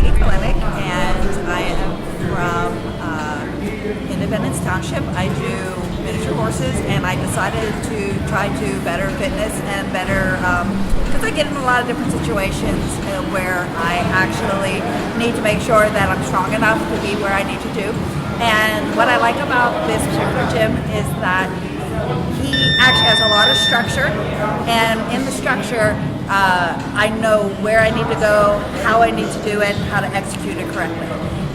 Lady Clinic, and I am from Independence Township. I do miniature horses, and I decided to try to better fitness and better, because I get in a lot of different situations where I actually need to make sure that I'm strong enough to be where I need to do. And what I like about this particular gym is that he actually has a lot of structure, and in the structure, I know where I need to go, how I need to do it, how to execute it correctly.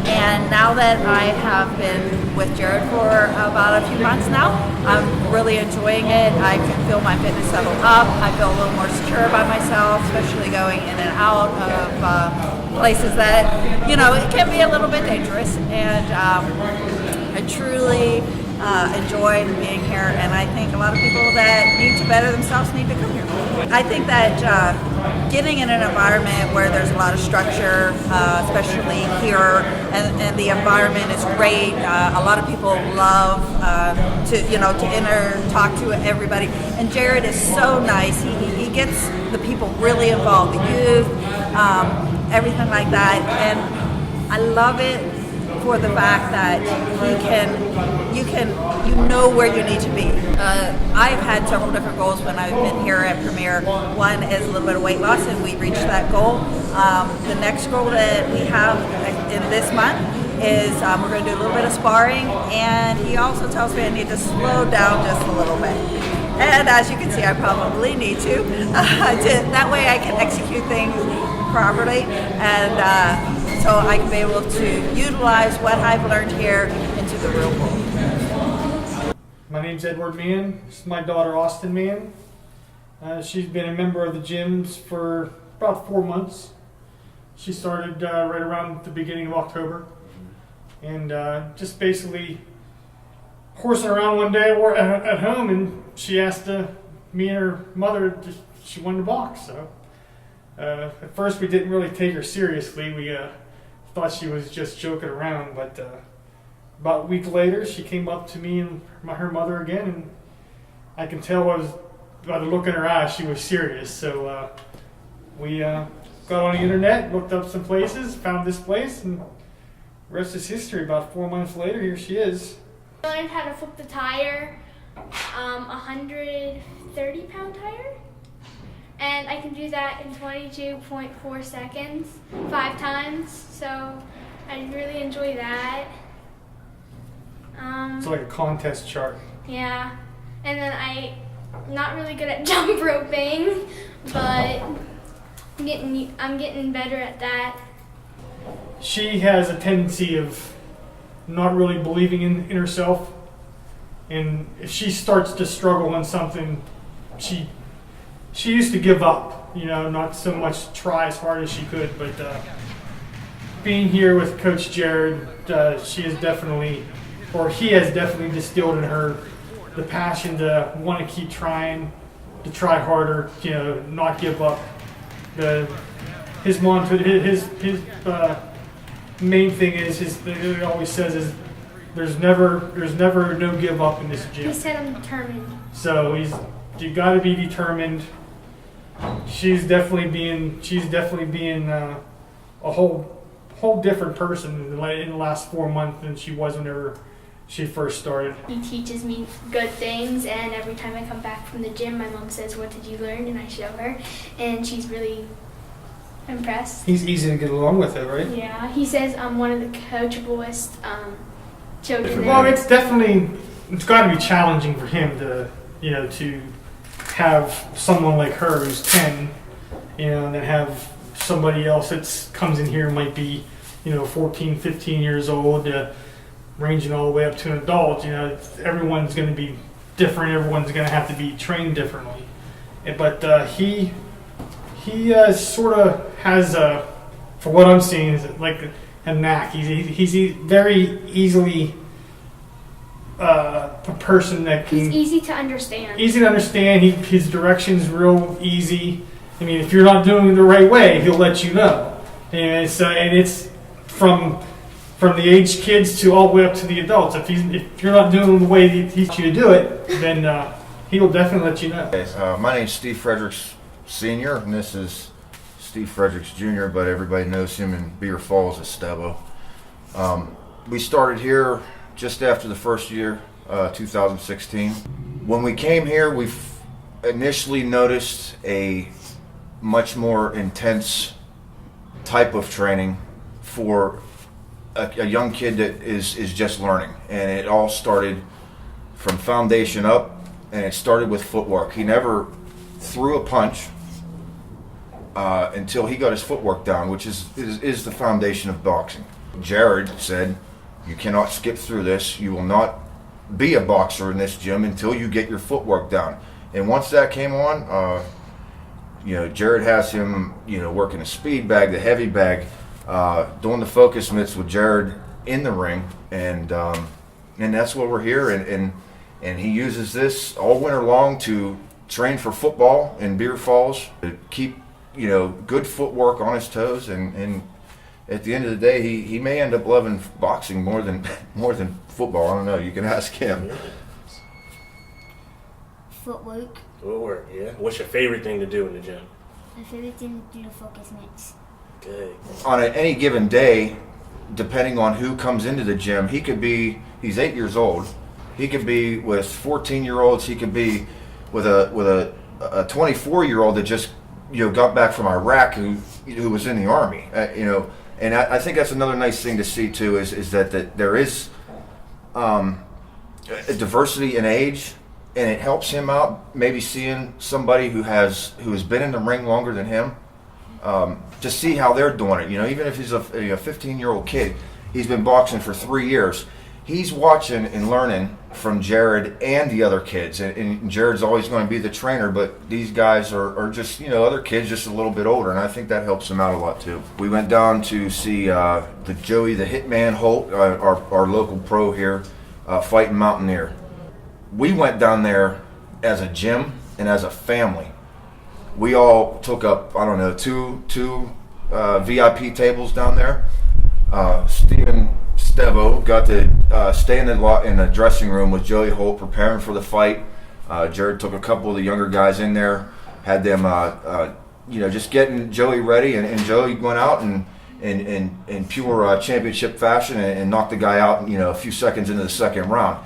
And now that I have been with Jared for about a few months now, I'm really enjoying it. I can feel my fitness level up. I feel a little more secure about myself, especially going in and out of places that, it can be a little bit dangerous. And I truly enjoyed being here, and I think a lot of people that need to better themselves need to come here. I think that getting in an environment where there's a lot of structure, especially here, and the environment is great. A lot of people love to talk to everybody, and Jared is so nice. He gets the people really involved, the youth, everything like that, and I love it for the fact that you know where you need to be. I've had several different goals when I've been here at Premier. One is a little bit of weight loss, and we reached that goal. The next goal that we have in this month is we're going to do a little bit of sparring, and he also tells me I need to slow down just a little bit. And as you can see, I probably need to. That way I can execute things properly, and so I can be able to utilize what I've learned here into the real world. My name's Edward Mann. This is my daughter, Austin Mann. She's been a member of the gyms for about 4 months. She started right around the beginning of October. And just basically horsing around one day at home, and she asked me and her mother, she wanted to box. So at first we didn't really take her seriously. We thought she was just joking around, but about a week later she came up to me and her mother again, and I can tell by the look in her eyes she was serious. So we got on the internet, looked up some places, found this place, and the rest is history. About 4 months later, here she is. I learned how to flip the tire, 130-pound tire, and I can do that in 22.4 seconds, 5 times, so I really enjoy that. It's like a contest chart. Yeah, and then I'm not really good at jump roping, but I'm getting better at that. She has a tendency of not really believing in herself, and if she starts to struggle on something, she used to give up, not so much try as hard as she could, but being here with Coach Jared, he has definitely distilled in her the passion to want to keep trying, to try harder, not give up. His mantra, his main thing is he always says is there's never no give up in this gym. He said I'm determined. So you got to be determined. She's definitely being a whole different person in the last 4 months than she was whenever she first started. He teaches me good things, and every time I come back from the gym, my mom says, "What did you learn?" And I show her, and she's really impressed. He's easy to get along with, right? Yeah, he says I'm one of the coachablest children. Well, it's got to be challenging for him to have someone like her who's 10, and then have somebody else that comes in here might be 14, 15 years old, ranging all the way up to an adult. Everyone's going to be different. Everyone's going to have to be trained differently. But he sort of has for what I'm seeing, is like a knack. He's very easily a person that can. He's easy to understand. Easy to understand. His direction's real easy. I mean, if you're not doing it the right way, he'll let you know. And it's from the aged kids to all the way up to the adults. If you're not doing it the way he teaches you to do it, then he'll definitely let you know. My name's Steve Fredericks Sr., and this is Steve Fredericks Jr., but everybody knows him in Beaver Falls as Stevo. We started here just after the first year, 2016. When we came here, we initially noticed a much more intense type of training for a young kid that is just learning. And it all started from foundation up, and it started with footwork. He never threw a punch until he got his footwork down, which is the foundation of boxing. Jared said, "You cannot skip through this. You will not be a boxer in this gym until you get your footwork down." And once that came on, Jared has him, working the speed bag, the heavy bag, doing the focus mitts with Jared in the ring, and that's why we're here. And he uses this all winter long to train for football in Beaver Falls, to keep good footwork on his toes, and at the end of the day, he may end up loving boxing more than football. I don't know. You can ask him. Footwork. Footwork, yeah. What's your favorite thing to do in the gym? My favorite thing to do the focus mitts. Good. On any given day, depending on who comes into the gym, he's 8 years old. He could be with 14-year-olds. He could be with a 24-year-old that just got back from Iraq who was in the army. And I think that's another nice thing to see too is that there is a diversity in age, and it helps him out. Maybe seeing somebody who has been in the ring longer than him, to see how they're doing it. Even if he's a 15-year-old kid, he's been boxing for 3 years. He's watching and learning from Jared and the other kids, and Jared's always going to be the trainer, but these guys are just other kids just a little bit older, and I think that helps him out a lot too. We went down to see the Joey the Hitman Holt, our local pro here, fighting Mountaineer. We went down there as a gym and as a family. We all took up, I don't know, two VIP tables down there. Steven Stevo got to stay in the dressing room with Joey Holt, preparing for the fight. Jared took a couple of the younger guys in there, had them, just getting Joey ready, and Joey went out and in pure championship fashion and knocked the guy out, a few seconds into the second round.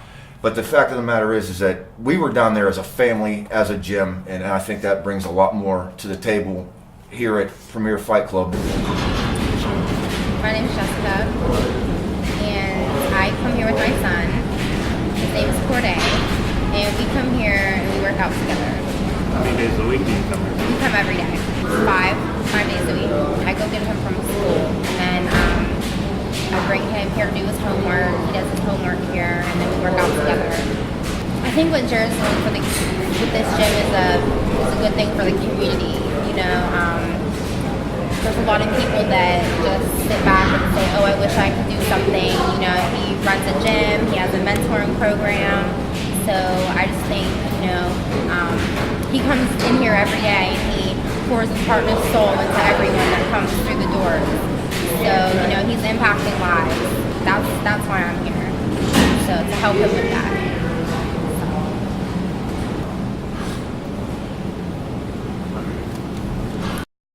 But the fact of the matter is that we were down there as a family, as a gym, and I think that brings a lot more to the table here at Premier Fight Club. My name is Jessica, and I come here with my son. His name is Corday, and we come here and we work out together. How many days a week do you come here? We come every day, five days a week. I go get him from school, and then I bring him here to do his homework. He does his homework here, and then we work out together. I think what Jared's doing with this gym is a good thing for the community. There's a lot of people that just sit back and say, "Oh, I wish I could do something." He runs a gym. He has a mentoring program. So I just think, he comes in here every day and he pours his heart and his soul into everyone that comes through the doors. So, he's impacting lives. That's why I'm here. So to help him with that.